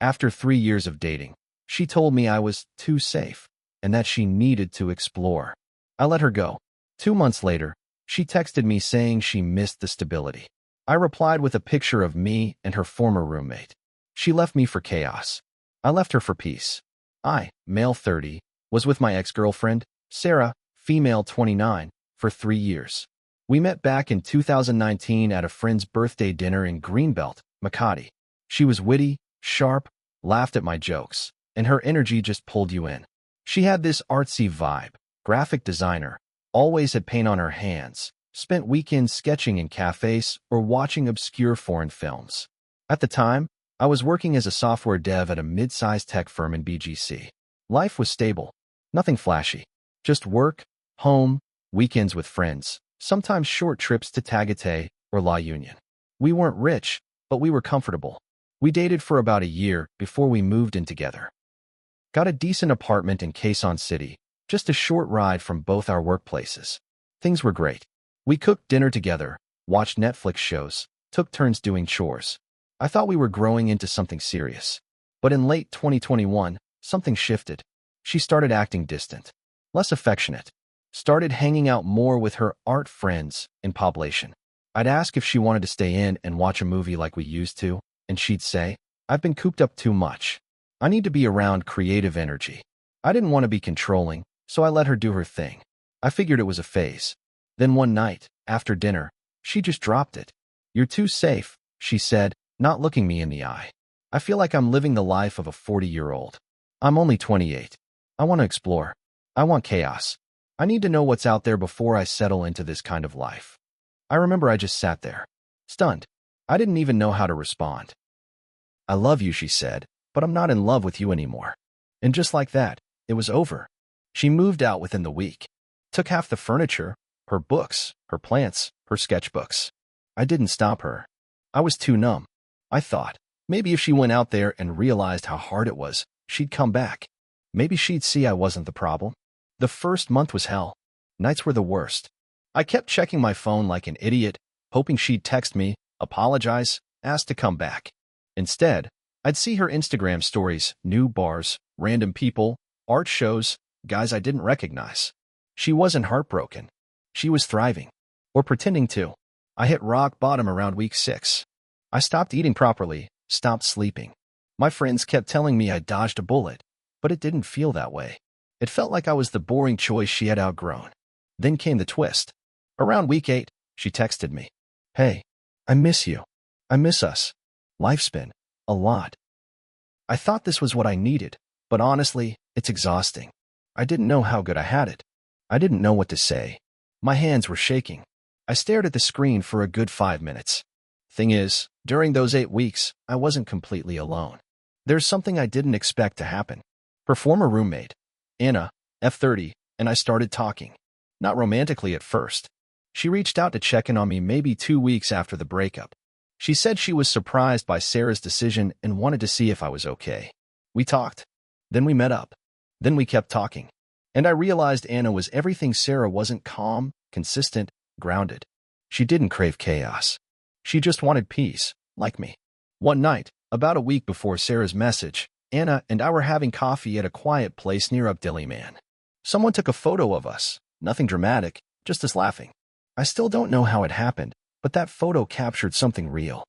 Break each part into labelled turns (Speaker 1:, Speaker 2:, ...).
Speaker 1: After 3 years of dating, she told me I was too safe and that she needed to explore. I let her go. 2 months later, she texted me saying she missed the stability. I replied with a picture of me and her former roommate. She left me for chaos. I left her for peace. I, male 30, was with my ex-girlfriend, Sarah, female 29, for 3 years. We met back in 2019 at a friend's birthday dinner in Greenbelt, Makati. She was witty, sharp, laughed at my jokes, and her energy just pulled you in. She had this artsy vibe, graphic designer, always had paint on her hands, spent weekends sketching in cafes or watching obscure foreign films. At the time, I was working as a software dev at a mid-sized tech firm in BGC. Life was stable, nothing flashy, just work, home, weekends with friends, sometimes short trips to Tagaytay or La Union. We weren't rich, but we were comfortable. We dated for about a year before we moved in together. Got a decent apartment in Quezon City, just a short ride from both our workplaces. Things were great. We cooked dinner together, watched Netflix shows, took turns doing chores. I thought we were growing into something serious. But in late 2021, something shifted. She started acting distant, less affectionate, started hanging out more with her art friends in Compilation. I'd ask if she wanted to stay in and watch a movie like we used to, and she'd say, "I've been cooped up too much. I need to be around creative energy." I didn't want to be controlling, so I let her do her thing. I figured it was a phase. Then one night, after dinner, she just dropped it. "You're too safe," she said, not looking me in the eye. "I feel like I'm living the life of a 40-year-old. I'm only 28. I want to explore. I want chaos. I need to know what's out there before I settle into this kind of life." I remember I just sat there, stunned. I didn't even know how to respond. "I love you," she said, "but I'm not in love with you anymore." And just like that, it was over. She moved out within the week. Took half the furniture, her books, her plants, her sketchbooks. I didn't stop her. I was too numb. I thought, maybe if she went out there and realized how hard it was, she'd come back. Maybe she'd see I wasn't the problem. The first month was hell. Nights were the worst. I kept checking my phone like an idiot, hoping she'd text me, apologize, ask to come back. Instead, I'd see her Instagram stories, new bars, random people, art shows, guys I didn't recognize. She wasn't heartbroken. She was thriving. Or pretending to. I hit rock bottom around week 6. I stopped eating properly, stopped sleeping. My friends kept telling me I dodged a bullet, but it didn't feel that way. It felt like I was the boring choice she had outgrown. Then came the twist. Around week 8, she texted me. "Hey, I miss you. I miss us. Life's been a lot." I thought this was what I needed, but honestly, it's exhausting. I didn't know how good I had it. I didn't know what to say. My hands were shaking. I stared at the screen for a good 5 minutes. Thing is, during those 8 weeks, I wasn't completely alone. There's something I didn't expect to happen. Her former roommate, Anna, F30, and I started talking. Not romantically at first. She reached out to check in on me maybe 2 weeks after the breakup. She said she was surprised by Sarah's decision and wanted to see if I was okay. We talked. Then we met up. Then we kept talking. And I realized Anna was everything Sarah wasn't: calm, consistent, grounded. She didn't crave chaos. She just wanted peace, like me. One night, about a week before Sarah's message, Anna and I were having coffee at a quiet place near Abdiliman. Someone took a photo of us. Nothing dramatic, just us laughing. I still don't know how it happened, but that photo captured something real.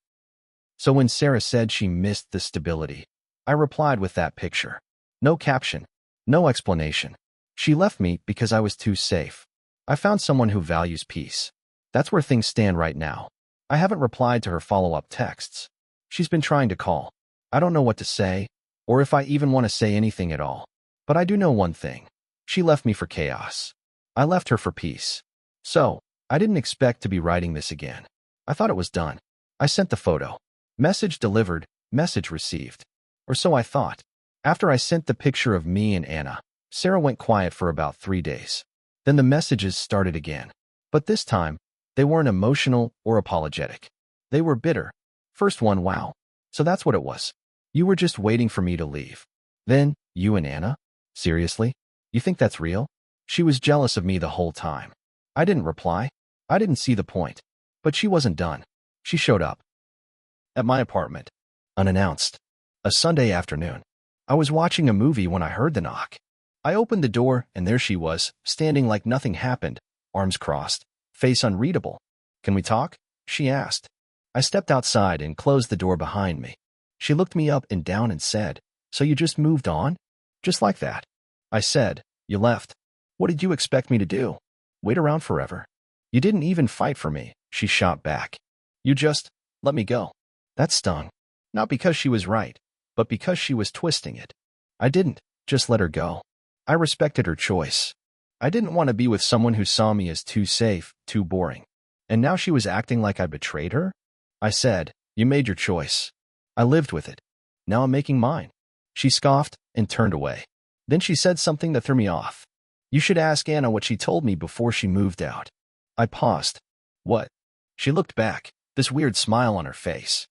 Speaker 1: So when Sarah said she missed the stability, I replied with that picture. No caption, no explanation. She left me because I was too safe. I found someone who values peace. That's where things stand right now. I haven't replied to her follow-up texts. She's been trying to call. I don't know what to say, or if I even want to say anything at all. But I do know one thing. She left me for chaos. I left her for peace. So, I didn't expect to be writing this again. I thought it was done. I sent the photo. Message delivered, message received. Or so I thought. After I sent the picture of me and Anna, Sarah went quiet for about 3 days. Then the messages started again. But this time, they weren't emotional or apologetic. They were bitter. First one, "Wow. So that's what it was. You were just waiting for me to leave." Then, "You and Anna? Seriously? You think that's real?" She was jealous of me the whole time. I didn't reply. I didn't see the point. But she wasn't done. She showed up. At my apartment. Unannounced. A Sunday afternoon. I was watching a movie when I heard the knock. I opened the door, and there she was, standing like nothing happened, arms crossed, face unreadable. "Can we talk?" she asked. I stepped outside and closed the door behind me. She looked me up and down and said, "So you just moved on? Just like that?" I said, "You left. What did you expect me to do? Wait around forever? You didn't even fight for me," she shot back. "You just let me go." That stung. Not because she was right, but because she was twisting it. I didn't just let her go. I respected her choice. I didn't want to be with someone who saw me as too safe, too boring. And now she was acting like I betrayed her? I said, "You made your choice. I lived with it. Now I'm making mine." She scoffed and turned away. Then she said something that threw me off. "You should ask Anna what she told me before she moved out." I paused. "What?" She looked back, this weird smile on her face.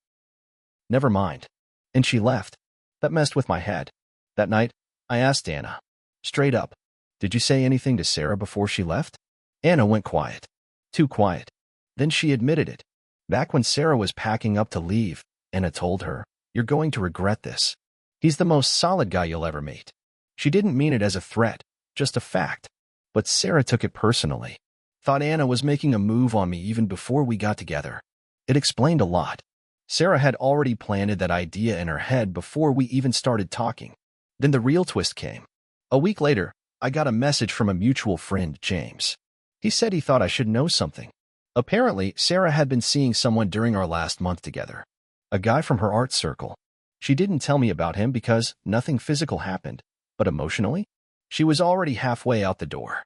Speaker 1: "Never mind." And she left. That messed with my head. That night, I asked Anna, straight up, "Did you say anything to Sarah before she left?" Anna went quiet. Too quiet. Then she admitted it. Back when Sarah was packing up to leave, Anna told her, "You're going to regret this. He's the most solid guy you'll ever meet." She didn't mean it as a threat, just a fact. But Sarah took it personally. Thought Anna was making a move on me even before we got together. It explained a lot. Sarah had already planted that idea in her head before we even started talking. Then the real twist came. A week later, I got a message from a mutual friend, James. He said he thought I should know something. Apparently, Sarah had been seeing someone during our last month together. A guy from her art circle. She didn't tell me about him because nothing physical happened, but emotionally, she was already halfway out the door.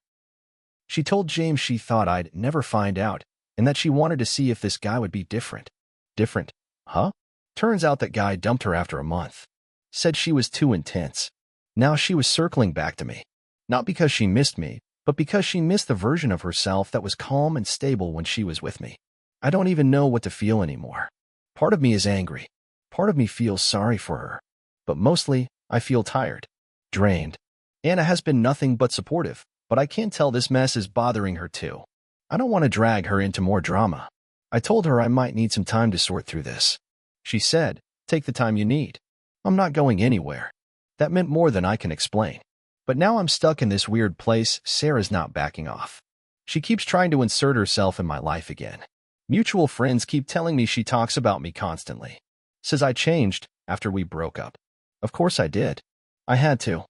Speaker 1: She told James she thought I'd never find out and that she wanted to see if this guy would be different. Different? Huh? Turns out that guy dumped her after a month. Said she was too intense. Now she was circling back to me. Not because she missed me, but because she missed the version of herself that was calm and stable when she was with me. I don't even know what to feel anymore. Part of me is angry. Part of me feels sorry for her. But mostly, I feel tired. Drained. Anna has been nothing but supportive, but I can't tell this mess is bothering her too. I don't want to drag her into more drama. I told her I might need some time to sort through this. She said, "Take the time you need. I'm not going anywhere." That meant more than I can explain. But now I'm stuck in this weird place. Sarah's not backing off. She keeps trying to insert herself in my life again. Mutual friends keep telling me she talks about me constantly. Says I changed after we broke up. Of course I did. I had to.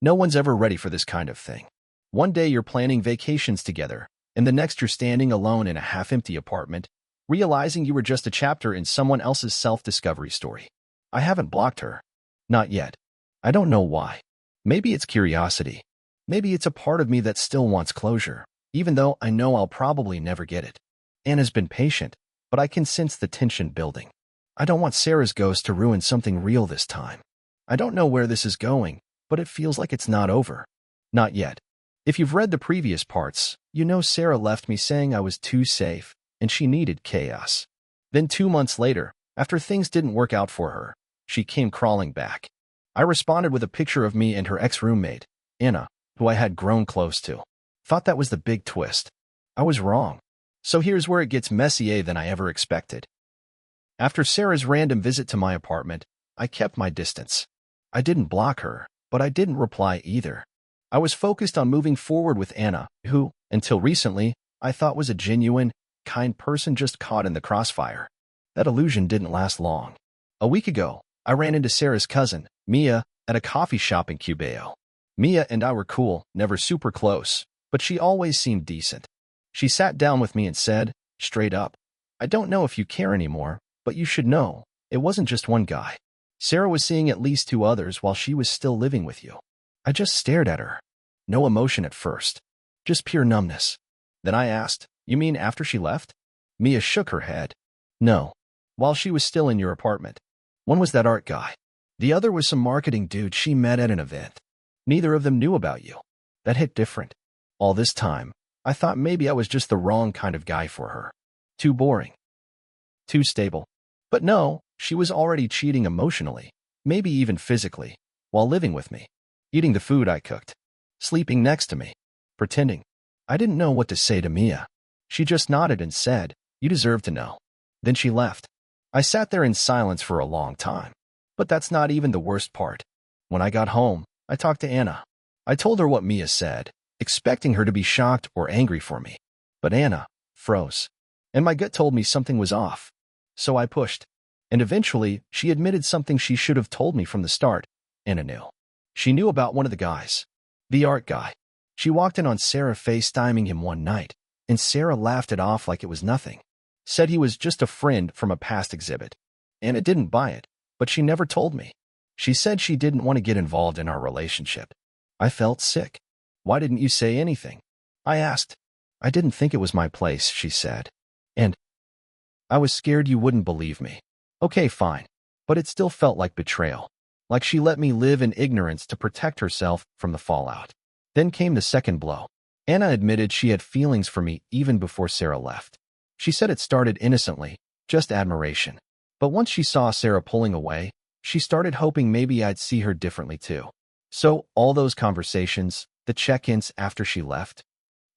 Speaker 1: No one's ever ready for this kind of thing. One day you're planning vacations together, and the next you're standing alone in a half-empty apartment, realizing you were just a chapter in someone else's self-discovery story. I haven't blocked her. Not yet. I don't know why. Maybe it's curiosity. Maybe it's a part of me that still wants closure, even though I know I'll probably never get it. Anna's been patient, but I can sense the tension building. I don't want Sarah's ghost to ruin something real this time. I don't know where this is going, but it feels like it's not over. Not yet. If you've read the previous parts, you know Sarah left me saying I was too safe, and she needed chaos. Then 2 months later, after things didn't work out for her, she came crawling back. I responded with a picture of me and her ex-roommate, Anna, who I had grown close to. Thought that was the big twist. I was wrong. So here's where it gets messier than I ever expected. After Sarah's random visit to my apartment, I kept my distance. I didn't block her, but I didn't reply either. I was focused on moving forward with Anna, who, until recently, I thought was a genuine, kind person just caught in the crossfire. That illusion didn't last long. A week ago, I ran into Sarah's cousin, Mia, at a coffee shop in Cubeo. Mia and I were cool, never super close, but she always seemed decent. She sat down with me and said, straight up, "I don't know if you care anymore, but you should know, it wasn't just one guy. Sarah was seeing at least 2 others while she was still living with you." I just stared at her. No emotion at first. Just pure numbness. Then I asked, "You mean after she left?" Mia shook her head. "No. While she was still in your apartment. One was that art guy. The other was some marketing dude she met at an event. Neither of them knew about you. That hit different. All this time, I thought maybe I was just the wrong kind of guy for her. Too boring. Too stable. But no, she was already cheating emotionally, maybe even physically, while living with me. Eating the food I cooked. Sleeping next to me. Pretending. I didn't know what to say to Mia. She just nodded and said, "You deserve to know." Then she left. I sat there in silence for a long time. But that's not even the worst part. When I got home, I talked to Anna. I told her what Mia said, expecting her to be shocked or angry for me. But Anna froze, and my gut told me something was off. So I pushed. And eventually, she admitted something she should have told me from the start. Anna knew. She knew about one of the guys. The art guy. She walked in on Sarah FaceTiming him one night, and Sarah laughed it off like it was nothing. Said he was just a friend from a past exhibit. Anna didn't buy it, but she never told me. She said she didn't want to get involved in our relationship. I felt sick. Why didn't you say anything? I asked. I didn't think it was my place, she said. And I was scared you wouldn't believe me. Okay, fine. But it still felt like betrayal. Like she let me live in ignorance to protect herself from the fallout. Then came the second blow. Anna admitted she had feelings for me even before Sarah left. She said it started innocently, just admiration. But once she saw Sarah pulling away, she started hoping maybe I'd see her differently too. So, all those conversations, the check-ins after she left.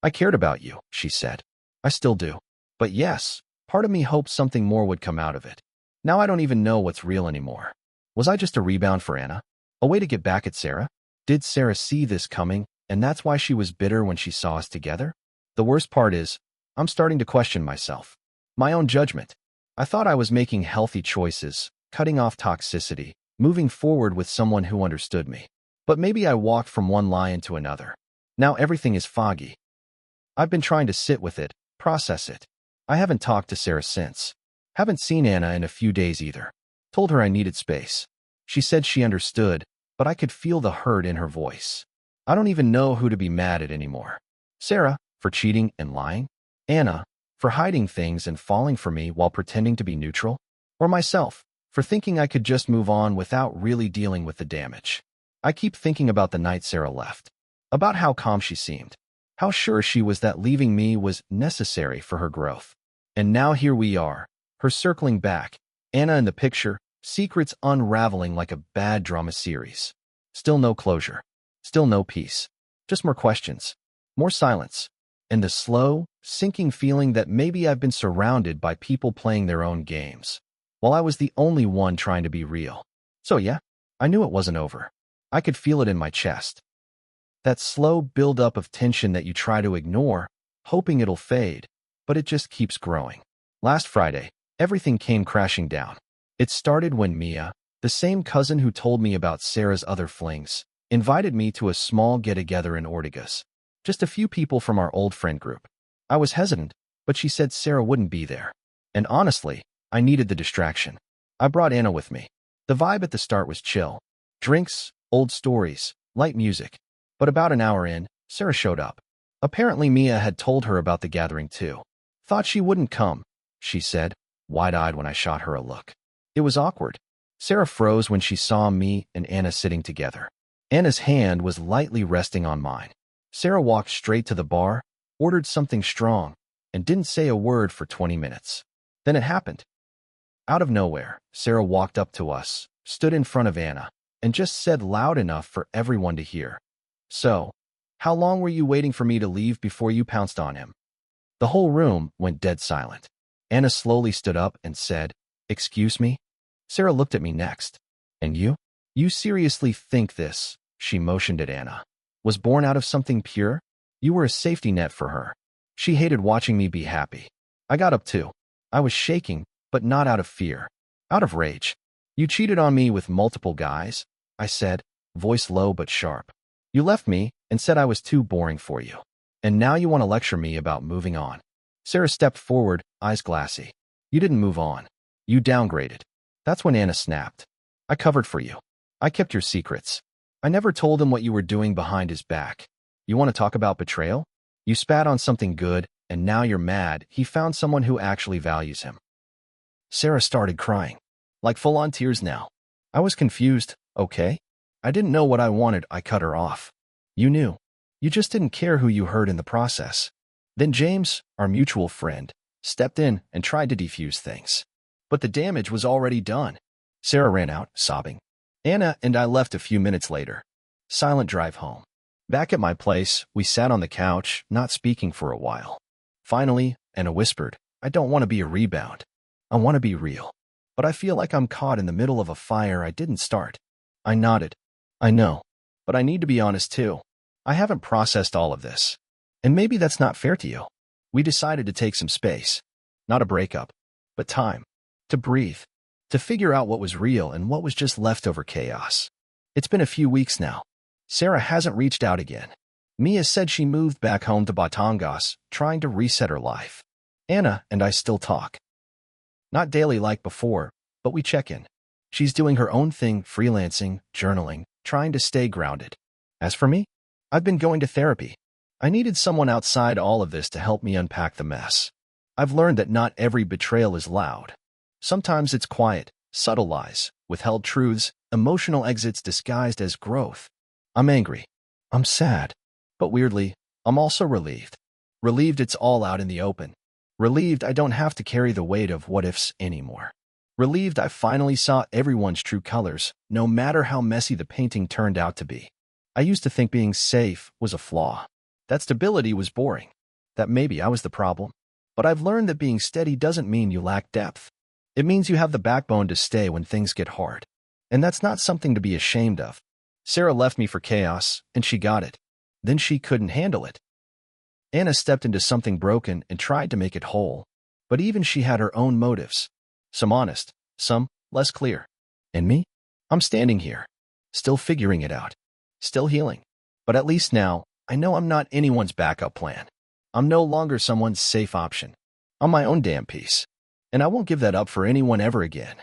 Speaker 1: I cared about you, she said. I still do. But yes, part of me hoped something more would come out of it. Now I don't even know what's real anymore. Was I just a rebound for Anna? A way to get back at Sarah? Did Sarah see this coming, and that's why she was bitter when she saw us together? The worst part is, I'm starting to question myself. My own judgment. I thought I was making healthy choices, cutting off toxicity, moving forward with someone who understood me. But maybe I walked from one lie into another. Now everything is foggy. I've been trying to sit with it, process it. I haven't talked to Sarah since. Haven't seen Anna in a few days either. Told her I needed space. She said she understood, but I could feel the hurt in her voice. I don't even know who to be mad at anymore. Sarah, for cheating and lying? Anna, for hiding things and falling for me while pretending to be neutral? Or myself, for thinking I could just move on without really dealing with the damage? I keep thinking about the night Sarah left. About how calm she seemed. How sure she was that leaving me was necessary for her growth. And now here we are, her circling back, Anna in the picture, secrets unraveling like a bad drama series. Still no closure. Still no peace. Just more questions. More silence. And the slow, sinking feeling that maybe I've been surrounded by people playing their own games, while I was the only one trying to be real. So yeah, I knew it wasn't over. I could feel it in my chest. That slow build-up of tension that you try to ignore, hoping it'll fade, but it just keeps growing. Last Friday, everything came crashing down. It started when Mia, the same cousin who told me about Sarah's other flings, invited me to a small get-together in Ortigas. Just a few people from our old friend group. I was hesitant, but she said Sarah wouldn't be there. And honestly, I needed the distraction. I brought Anna with me. The vibe at the start was chill. Drinks, old stories, light music. But about an hour in, Sarah showed up. Apparently Mia had told her about the gathering too. Thought she wouldn't come, she said, wide-eyed when I shot her a look. It was awkward. Sarah froze when she saw me and Anna sitting together. Anna's hand was lightly resting on mine. Sarah walked straight to the bar, ordered something strong, and didn't say a word for 20 minutes. Then it happened. Out of nowhere, Sarah walked up to us, stood in front of Anna, and just said loud enough for everyone to hear. So, how long were you waiting for me to leave before you pounced on him? The whole room went dead silent. Anna slowly stood up and said, "Excuse me?" Sarah looked at me next. "And you? You seriously think this," she motioned at Anna, "was born out of something pure? You were a safety net for her." She hated watching me be happy. I got up too. I was shaking, but not out of fear. Out of rage. "You cheated on me with multiple guys," I said, voice low but sharp. "You left me and said I was too boring for you. And now you want to lecture me about moving on." Sarah stepped forward, eyes glassy. "You didn't move on. You downgraded." That's when Anna snapped. "I covered for you. I kept your secrets. I never told him what you were doing behind his back. You want to talk about betrayal? You spat on something good, and now you're mad he found someone who actually values him." Sarah started crying. Like full-on tears now. I was confused, okay? I didn't know what I wanted. I cut her off. "You knew. You just didn't care who you hurt in the process." Then James, our mutual friend, stepped in and tried to defuse things. But the damage was already done. Sarah ran out, sobbing. Anna and I left a few minutes later. Silent drive home. Back at my place, we sat on the couch, not speaking for a while. Finally, Anna whispered, "I don't want to be a rebound. I want to be real." but I feel like I'm caught in the middle of a fire I didn't start. I nodded. I know, but I need to be honest too. I haven't processed all of this. And maybe that's not fair to you. We decided to take some space. Not a breakup, but time. To breathe. To figure out what was real and what was just leftover chaos. It's been a few weeks now. Sarah hasn't reached out again. Mia said she moved back home to Batangas, trying to reset her life. Anna and I still talk. Not daily like before, but we check in. She's doing her own thing, freelancing, journaling, trying to stay grounded. As for me, I've been going to therapy. I needed someone outside all of this to help me unpack the mess. I've learned that not every betrayal is loud. Sometimes it's quiet, subtle lies, withheld truths, emotional exits disguised as growth. I'm angry. I'm sad. But weirdly, I'm also relieved. Relieved it's all out in the open. Relieved I don't have to carry the weight of what-ifs anymore. Relieved I finally saw everyone's true colors, no matter how messy the painting turned out to be. I used to think being safe was a flaw. That stability was boring. That maybe I was the problem. But I've learned that being steady doesn't mean you lack depth. It means you have the backbone to stay when things get hard. And that's not something to be ashamed of. Sarah left me for chaos, and she got it. Then she couldn't handle it. Anna stepped into something broken and tried to make it whole. But even she had her own motives. Some honest, some less clear. And me? I'm standing here, still figuring it out, still healing. But at least now, I know I'm not anyone's backup plan. I'm no longer someone's safe option. I'm my own damn piece. And I won't give that up for anyone ever again.